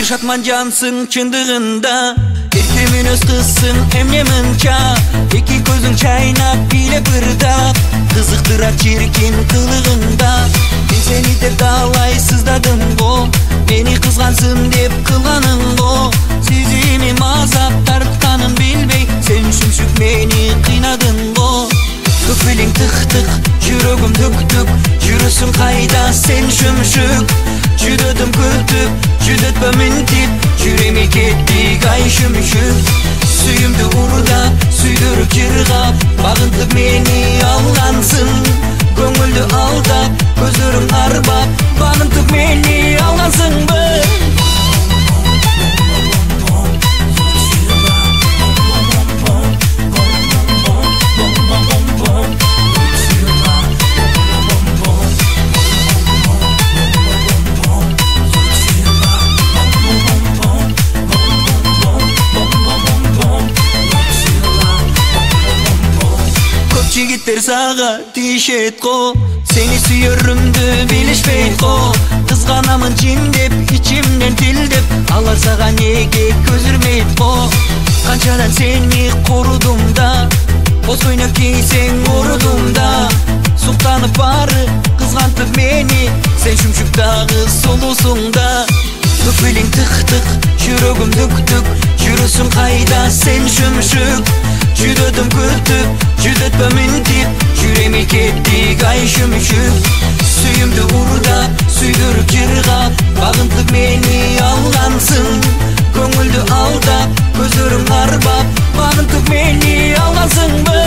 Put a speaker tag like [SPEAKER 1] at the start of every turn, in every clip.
[SPEAKER 1] Шатман жансың чындыгында, эркемин өз кызсың эмне мынча, эки көзүң чайнап бийлеп ырдап, кызыктырат чиркин кылыгында. Мен сени деп далай сыздадым го, мени кызгансың деп кылганың го. Сезими мазап тартканын билбей, сен шүмшүк мени кыйнадың го. Көпүлүң тык-тык, жүрөгүм түк-түк, жүрөсүң кайда сен шүмшүк. Жүдөдүм күтүп, жүдөтпө минтип, жүрөми кеттик ай шүмшүк. Сүйүмдү урдап, сүйдүрүп жыргап, багынтып мени алгансың. Көңүлдү алдап, көзөрүң арбап, багынтып мени алгансыңбы? Жигиттер сага тиешет го, сени сүйөрүмдү билишпейт го. Кызганамын чиндеп, ичимден тилдеп, алар сага неге көз үрмейт го. Канчадан сени корудум да, боз көйнөк кийсең орудум да. Суктанып бары, кызгантып мени, сен шүмшүк дагы солусуң да. Көпүлүң тык-тык, жүрөгүм түк-түк, жүрөсүң кайда сен шүмшүк. Жүдөдүм күтүп, жүдөтпө минтип, жүрөми кеттик ай шүмшүк. Сүйүмдү урдап, сүйдүрүп жыргап, багынтып мени алгансың. Көңүлдү алдап, көзөрүң арбап, багынтып мени алгансыңбы?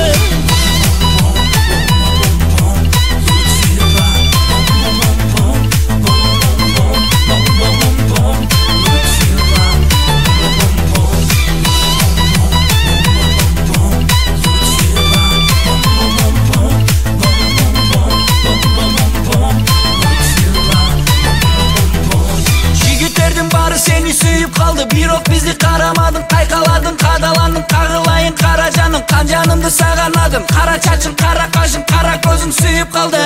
[SPEAKER 1] Seni sүйүп калды, бирок бизди карамадың, кайкаладың, кадаландың, кагылайын кара жаным, кан жанымды саганадым. Кара чачың, кара кашың, кара көзүң сүйүп калды.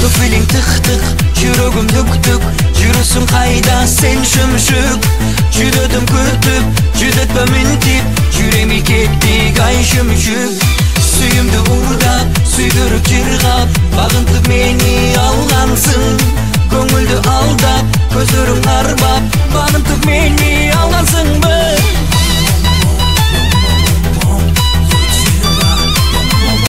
[SPEAKER 1] Көпүлүң тык-тык, жүрөгүм түк-түк, жүрөсүң кайда сен шүмшүк. Жүдөдүм күтүп, жүдөтпө минтип, жүрөми кеттик ай шүмшүк.